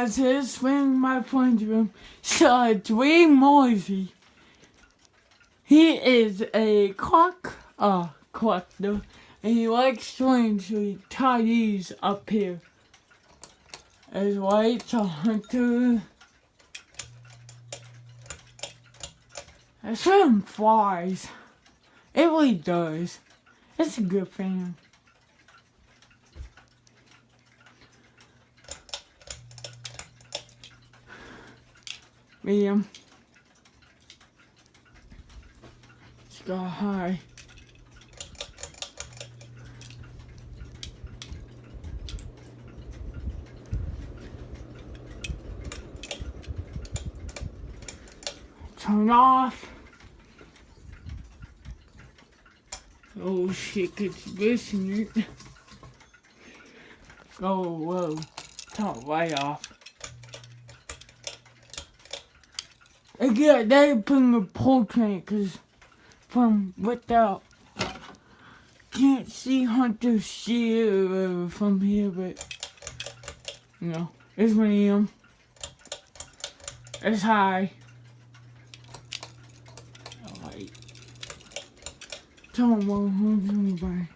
As his swing my friend's room, saw Dwayne Morsey. He is a collector, and he likes swings, so he tied these up here. As White's a hunter. That film flies. It really does. It's a good fan. Medium. It's got high. Turn off. Oh shit, it's listening. Oh, whoa. Turn right off. Again, they put in the portrait because from without can't see Hunter's shit from here, but you know, it's medium. It's high. Alright. Tell me what I'm doing.